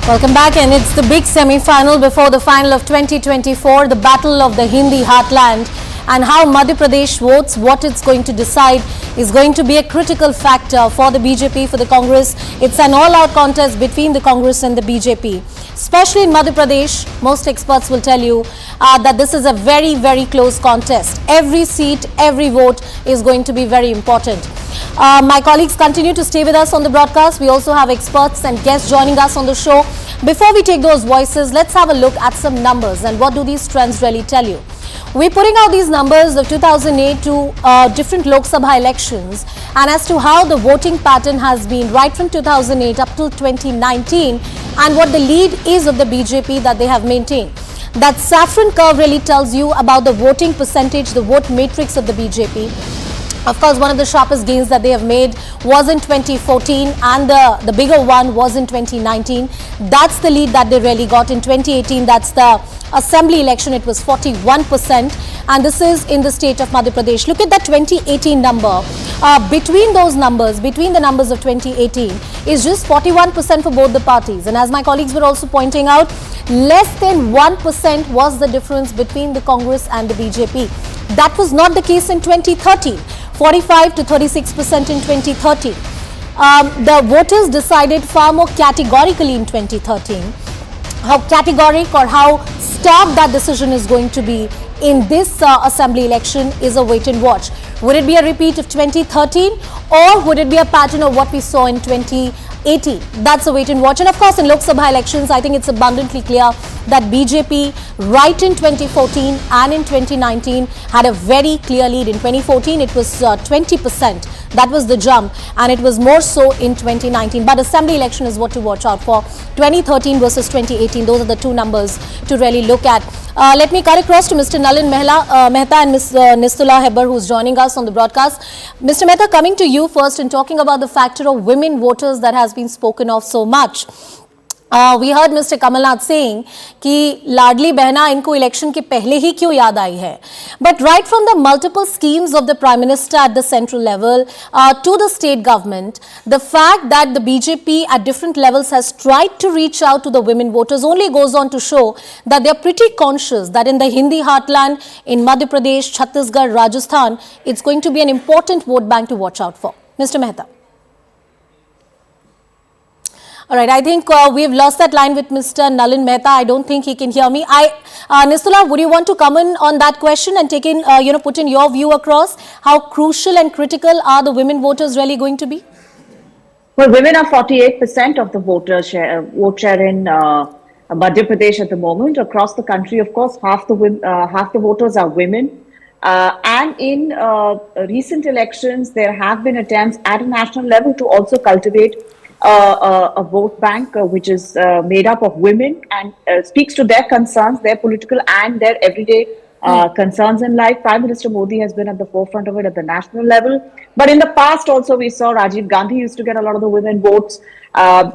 Welcome back, and it's the big semi-final before the final of 2024, the battle of the Hindi heartland, and how Madhya Pradesh votes, what it's going to decide is going to be a critical factor for the BJP, for the Congress. It's an all-out contest between the Congress and the BJP. Especially in Madhya Pradesh, most experts will tell you that this is a very, very close contest. Every seat, every vote is going to be very important. My colleagues continue to stay with us on the broadcast. We also have experts and guests joining us on the show. Before we take those voices, let's have a look at some numbers and what do these trends really tell you. We're putting out these numbers of 2008 to different Lok Sabha elections, and as to how the voting pattern has been right from 2008 up to 2019 and what the lead is of the BJP that they have maintained. That saffron curve really tells you about the voting percentage, the vote matrix of the BJP. Of course, one of the sharpest gains that they have made was in 2014, and the bigger one was in 2019. That's the lead that they really got. In 2018, that's the assembly election, it was 41%, and this is in the state of Madhya Pradesh. Look at that 2018 number. Between those numbers, between the numbers of 2018, is just 41% for both the parties. And as my colleagues were also pointing out, less than 1% was the difference between the Congress and the BJP. That was not the case in 2013. 45 to 36% in 2013. The voters decided far more categorically in 2013. How categoric or how stark that decision is going to be in this assembly election is a wait and watch. Would it be a repeat of 2013, or would it be a pattern of what we saw in 2018? That's a wait and watch. And of course, in Lok Sabha elections, I think it's abundantly clear that BJP right in 2014 and in 2019 had a very clear lead. In 2014, it was 20%. That was the jump, and it was more so in 2019. But assembly election is what to watch out for. 2013 versus 2018, those are the two numbers to really look at. Let me cut across to Mr. Nalin Mehta and Ms. Nistula Heber, who's joining us on the broadcast. Mr. Mehta, coming to you first and talking about the factor of women voters that has been spoken of so much. We heard Mr. Kamalnath saying कि लाडली बहना इनको election के पहले ही क्यों याद आई है. But right from the multiple schemes of the Prime Minister at the central level to the state government, the fact that the BJP at different levels has tried to reach out to the women voters only goes on to show that they are pretty conscious that in the Hindi heartland, in Madhya Pradesh, Chhattisgarh, Rajasthan, it's going to be an important vote bank to watch out for. Mr. Mehta. All right, I think we've lost that line with Mr. Nalin Mehta. I don't think he can hear me. Nistula, would you want to come in on that question and take in, put in your view across? How crucial and critical are the women voters really going to be? Well, women are 48% of the vote share in Madhya Pradesh at the moment. Across the country, of course, half the voters are women. And in recent elections, there have been attempts at a national level to also cultivate a vote bank which is made up of women and speaks to their concerns, their political and their everyday concerns in life. Prime Minister Modi has been at the forefront of it at the national level. But in the past also we saw Rajiv Gandhi used to get a lot of the women votes.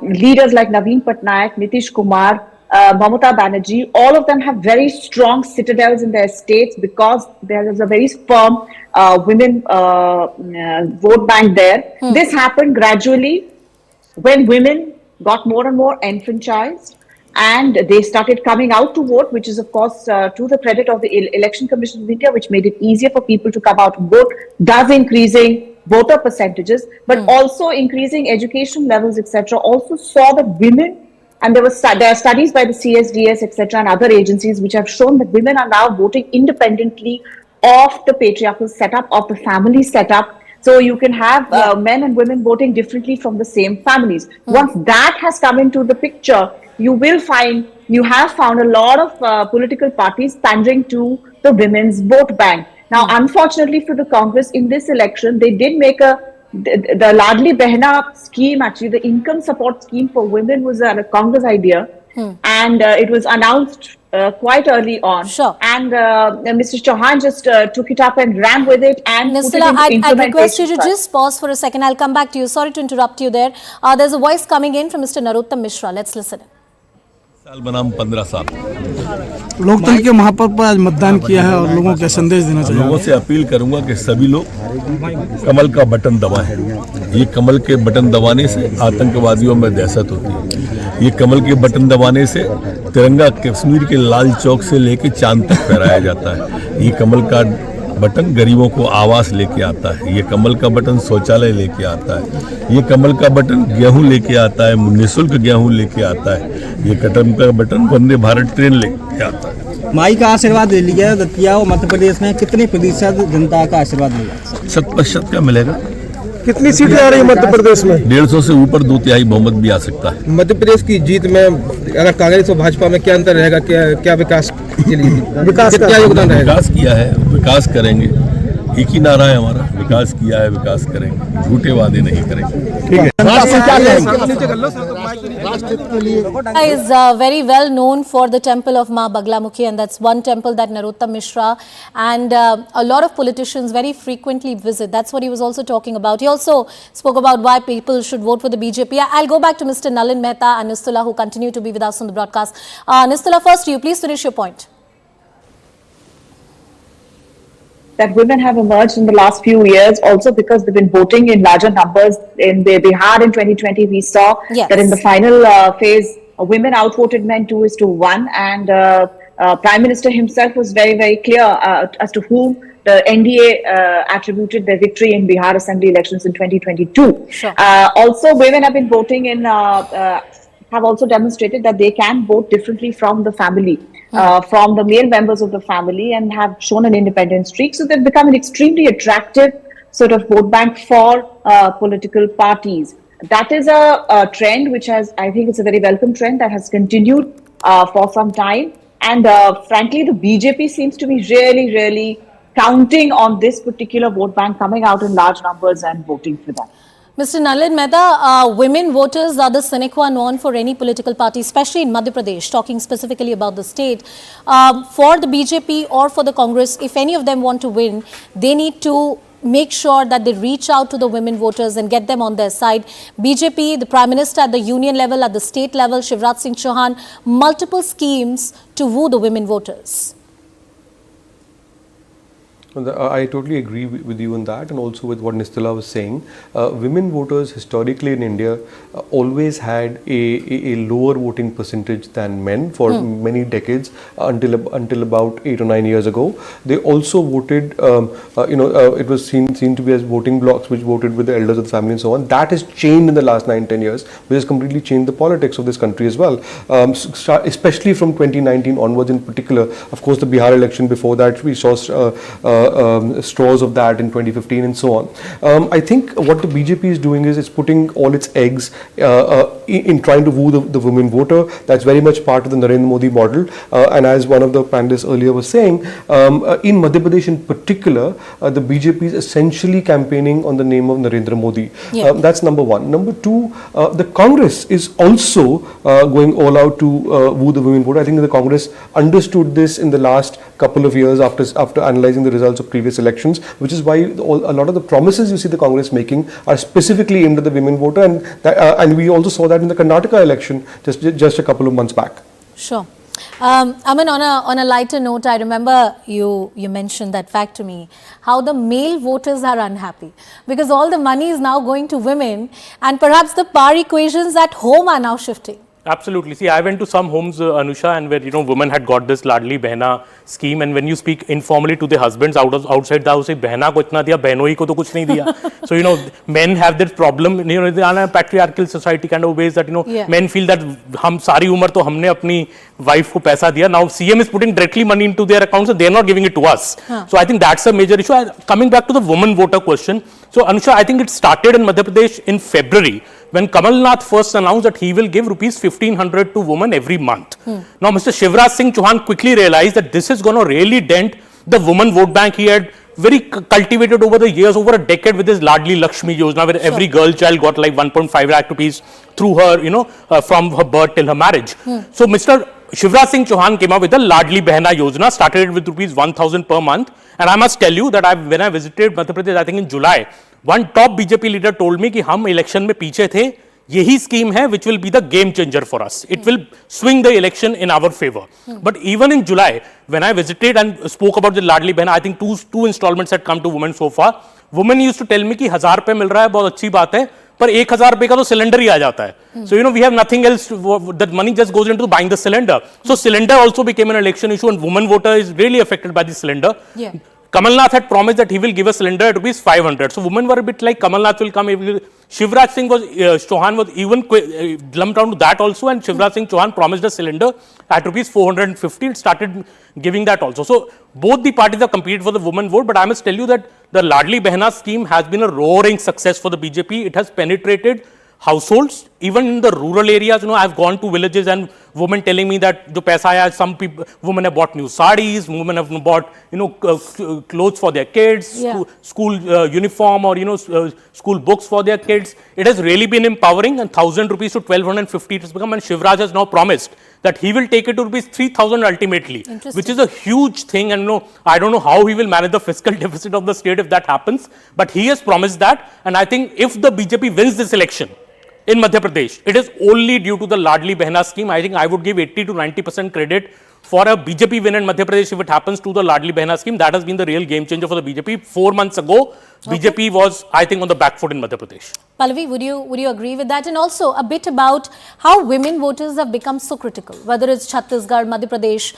Leaders like Naveen Patnaik, Nitish Kumar, Mamata Banerjee, all of them have very strong citadels in their states because there is a very firm women vote bank there. This happened gradually when women got more and more enfranchised and they started coming out to vote, which is of course to the credit of the Election Commission of India, which made it easier for people to come out and vote, thus increasing voter percentages, but also increasing education levels, etc. Also saw that women, and there are studies by the CSDS, etc. and other agencies which have shown that women are now voting independently of the patriarchal setup, of the family setup. So you can have men and women voting differently from the same families. Once that has come into the picture, you have found a lot of political parties pandering to the women's vote bank. Now, unfortunately for the Congress in this election, they did make the Ladli Behn scheme, actually the income support scheme for women was a Congress idea. And it was announced quite early on. Sure. And Mr. Chauhan just took it up and ran with it and Nistula, I'd request you to just pause for a second. I'll come back to you. Sorry to interrupt you there. There's a voice coming in from Mr. Narottam Mishra. Let's listen. साल बनाम 15 साल। लोकतंत्र के महापर्व पर आज मतदान किया है और लोगों को संदेश देना चाहिए। लोगों से अपील करूंगा कि सभी लोग कमल का बटन दबाएं। ये कमल के बटन दबाने से आतंकवादियों में दहशत होती है। ये कमल के बटन दबाने से तिरंगा कश्मीर के लाल चौक से लेकर चांद तक फहराया जाता है। ये कमल का बटन गरीबों को आवास लेके आता है। ये कमल का बटन शौचालय लेके आता है। ये कमल का बटन गेहूं लेके आता है, निःशुल्क गेहूं लेके आता है। ये कमल का बटन वंदे भारत ट्रेन लेके आता है। माई का आशीर्वाद ले लिया दतिया और मध्य प्रदेश में कितने प्रतिशत जनता का आशीर्वाद मिला? 100% का मिलेगा। कितनी सीटें आ रही है मध्य प्रदेश में? 150 से ऊपर 2/3 बहुमत भी आ सकता है। मध्य प्रदेश की जीत में अगर कांग्रेस और भाजपा में क्या अंतर रहेगा? क्या विकास के लिए विकास क्या योगदान रहेगा? विकास किया है, विकास करेंगे। एक ही नारा है हमारा, विकास किया है, विकास करेंगे, झूठे वादे नहीं करेंगे। ठीक है। Is very well known for the temple of Ma Baglamukhi, and that's one temple that Narottam Mishra and a lot of politicians very frequently visit. That's what he was also talking about. He also spoke about why people should vote for the BJP. I'll go back to Mr. Nalin Mehta and Nistula, who continue to be with us on the broadcast. Nistula, first you, please finish your point. That women have emerged in the last few years also because they've been voting in larger numbers. In Bihar in 2020, we saw that in the final phase, women outvoted men 2:1, and Prime Minister himself was very, very clear as to whom the NDA attributed their victory in Bihar Assembly elections in 2022. Sure. Also, women have been voting in, have also demonstrated that they can vote differently from the family. From the male members of the family, and have shown an independent streak. So they've become an extremely attractive sort of vote bank for political parties. That is a trend which has, I think it's a very welcome trend that has continued for some time. And frankly, the BJP seems to be really, really counting on this particular vote bank coming out in large numbers and voting for them. Mr. Nalin Mehta, women voters are the sine qua non for any political party, especially in Madhya Pradesh, talking specifically about the state. For the BJP or for the Congress, if any of them want to win, they need to make sure that they reach out to the women voters and get them on their side. BJP, the Prime Minister at the union level, at the state level, Shivraj Singh Chauhan, multiple schemes to woo the women voters. I totally agree with you on that, and also with what Nistula was saying. Women voters historically in India always had a lower voting percentage than men for many decades until about 8 or 9 years ago. They also voted, it was seen to be as voting blocks which voted with the elders of the family and so on. That has changed in the last 9-10 years, which has completely changed the politics of this country as well. Especially from 2019 onwards in particular. Of course, the Bihar election before that, we saw straws of that in 2015 and so on. I think what the BJP is doing is it's putting all its eggs in trying to woo the women voter. That's very much part of the Narendra Modi model. And as one of the panelists earlier was saying, in Madhya Pradesh in particular, the BJP is essentially campaigning on the name of Narendra Modi. That's number one. Number two, the Congress is also going all out to woo the women voter. I think the Congress understood this in the last couple of years after analyzing the results of previous elections, which is why a lot of the promises you see the Congress making are specifically aimed at the women voter, and we also saw that in the Karnataka election just a couple of months back. Sure. I mean, on a lighter note, I remember you mentioned that fact to me, how the male voters are unhappy because all the money is now going to women, and perhaps the power equations at home are now shifting. Absolutely. See, I went to some homes, Anusha, and where, women had got this Ladli Behn scheme, and when you speak informally to the husbands outside the house, say, Behna ko itna diya, Behnoi ko to kuch nahi diya. So, men have this problem, they are in a patriarchal society kind of ways that, men feel that hum sari umar to humne apni wife ko paisa diya. Now, CM is putting directly money into their accounts, so they are not giving it to us. So, I think that's a major issue. Coming back to the woman voter question, so, Anusha, I think it started in Madhya Pradesh in February, when Kamal Nath first announced that he will give rupees 1,500 to women every month. Now, Mr. Shivraj Singh Chauhan quickly realized that this is going to really dent the woman vote bank he had very cultivated over the years, over a decade, with his Ladli Lakshmi Yojna, where every girl child got like 1.5 lakh rupees through her, from her birth till her marriage. So, Mr. Shivraj Singh Chauhan came up with the Ladli Behn Yojna, started it with rupees 1,000 per month. And I must tell you that when I visited Madhya Pradesh, I think in July, one top BJP leader told me कि हम election में पीछे थे यही scheme है which will be the game changer for us. It will swing the election in our favor. But even in July, when I visited and spoke about the Ladli Behn, I think two installments had come to women so far. Women used to tell me कि 1000 रुपए मिल रहा है, बहुत अच्छी बात है, पर 1000 रुपए का तो सिलेंडर ही आ जाता है. So we have nothing else. That money just goes into buying the cylinder. So cylinder also became an election issue, and woman voter is really affected by the cylinder. Yeah. Kamalnath had promised that he will give a cylinder at rupees 500. So women were a bit like Kamalnath will come. Shivraj Singh Chauhan was even lumped down to that also, and Shivraj Singh Chauhan promised a cylinder at rupees 450. It started giving that also. So both the parties have competed for the woman vote, but I must tell you that the Ladli Behna scheme has been a roaring success for the BJP. It has penetrated households, even in the rural areas. I've gone to villages and women telling me that jo paisa aaya, some people, women have bought new sarees, women have bought, clothes for their kids, Yeah. school uniform, or, school books for their kids. It has really been empowering, and 1,000 rupees to 1,250 it has become, and Shivraj has now promised that he will take it to rupees 3,000 ultimately, which is a huge thing. And I don't know how he will manage the fiscal deficit of the state if that happens, but he has promised that. And I think if the BJP wins this election in Madhya Pradesh, it is only due to the Ladli Behna scheme. I think I would give 80 to 90% credit for a BJP win in Madhya Pradesh if it happens to the Ladli Behna scheme. That has been the real game changer for the BJP. 4 months ago, BJP was, I think, on the back foot in Madhya Pradesh. Pallavi, would you agree with that? And also a bit about how women voters have become so critical, whether it's Chhattisgarh, Madhya Pradesh.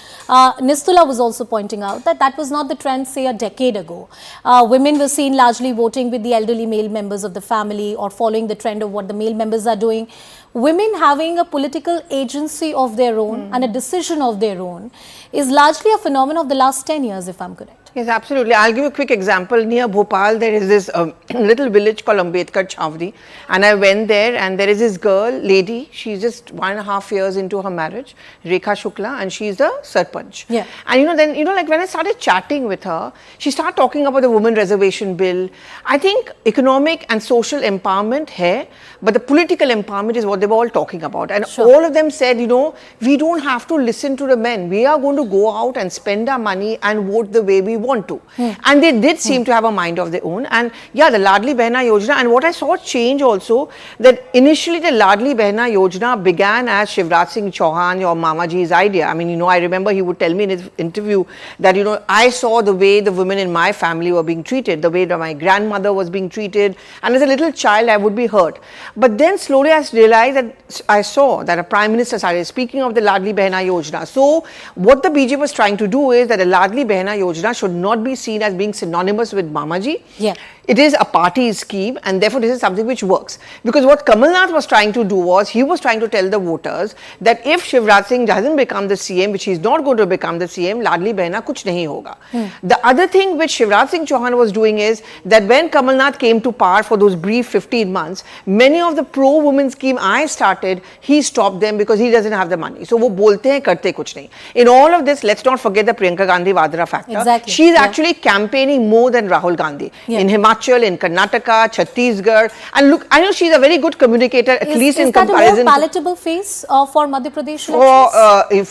Nistula was also pointing out that was not the trend, say, a decade ago. Women were seen largely voting with the elderly male members of the family or following the trend of what the male members are doing. Women having a political agency of their own and a decision of their own is largely a phenomenon of the last 10 years, if I'm correct. Yes, absolutely. I'll give a quick example. Near Bhopal, there is this little village called Ambedkar Chhavdi, and I went there, and there is this lady, she's just 1.5 years into her marriage, Rekha Shukla, and she's the Sarpanch. Yeah. And then, like when I started chatting with her, she started talking about the women reservation bill. I think economic and social empowerment hai, but the political empowerment is what they were all talking about. And all of them said, we don't have to listen to the men. We are going to go out and spend our money and vote the way we want to. And they did seem to have a mind of their own. And yeah, the Ladli Behn Yojna, and what I saw change also, that initially the Ladli Behn Yojna began as Shivraj Singh Chauhan or Mamaji's idea. I mean, I remember he would tell me in his interview that, I saw the way the women in my family were being treated, the way that my grandmother was being treated, and as a little child I would be hurt. But then slowly I realized that I saw that a Prime Minister started speaking of the Ladli Behn Yojna. So what the BJP was trying to do is that the Ladli Behn Yojna should not be seen as being synonymous with Mamaji. Yeah. It is a party scheme, and therefore this is something which works. Because what Kamalnath was trying to do was, he was trying to tell the voters that if Shivraj Singh doesn't become the CM, which he's not going to become the CM, Ladli Behna kuch nahi hoga. The other thing which Shivraj Singh Chauhan was doing is that when Kamalnath came to power for those brief 15 months, many of the pro-women scheme I started, he stopped them because he doesn't have the money. So wo bolte hain, karte kuch nahi. In all of this, let's not forget the Priyanka Gandhi Vadra factor. Exactly. She's actually campaigning more than Rahul Gandhi. In Himachal, in Karnataka, Chhattisgarh, and look, I know she's a very good communicator, at least in comparison. Is that a more palatable face for Madhya Pradesh elections?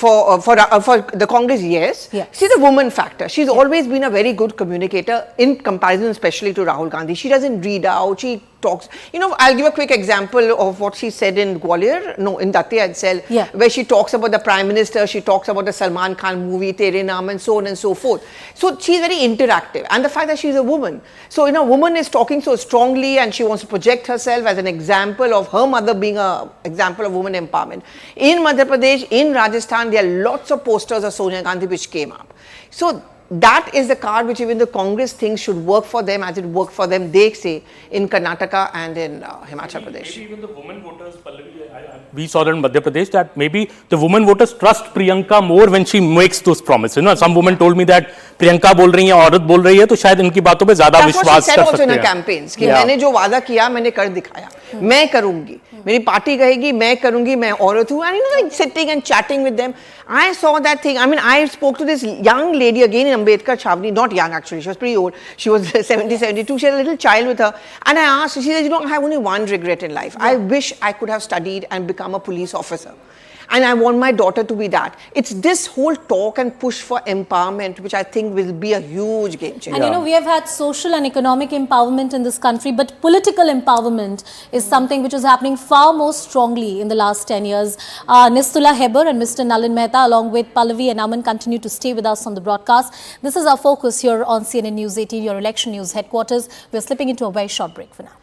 For the Congress, yes. She's a woman factor. She's always been a very good communicator in comparison, especially to Rahul Gandhi. She doesn't read out. She talks. I'll give a quick example of what she said in Gwalior, in Datia itself, where she talks about the Prime Minister, she talks about the Salman Khan movie, Tere Naam, and so on and so forth. So she's very interactive, and the fact that she's a woman. So, a woman is talking so strongly, and she wants to project herself as an example of her mother being an example of women empowerment. In Madhya Pradesh, in Rajasthan, there are lots of posters of Sonia Gandhi which came up. So that is the card which even the Congress thinks should work for them, as it worked for them, they say, in Karnataka and in Himachal Pradesh. Maybe even the women voters, we saw that in Madhya Pradesh, that maybe the women voters trust Priyanka more when she makes those promises. Some women told me that Priyanka बोल रही है, औरत बोल रही है, तो शायद इनकी बातों पे ज़्यादा विश्वास कर सकते हैं. That's what she said also in her campaigns, कि मैंने जो वादा किया, मैंने कर दिखाया. मैं करूँगी. मेरी पार्टी कहेगी, मैं करूँगी, मैं औरत हूँ. And like sitting and chatting with them, I saw that thing. I mean, I spoke to this young lady again in Ambedkar Chhavdi, not young actually, she was pretty old. She was 70, 72. She had a little child with her. And I asked her, she said, I have only one regret in life. I wish I could have studied and become a police officer. and I want my daughter to be that. It's this whole talk and push for empowerment which I think will be a huge game changer. And you know, we have had social and economic empowerment in this country, but political empowerment is something which is happening far more strongly in the last 10 years. Nistula Heber and Mr. Nalin Mehta, along with Pallavi and Aman, continue to stay with us on the broadcast. This is our focus here on CNN News 18, your election news headquarters. We're slipping into a very short break for now.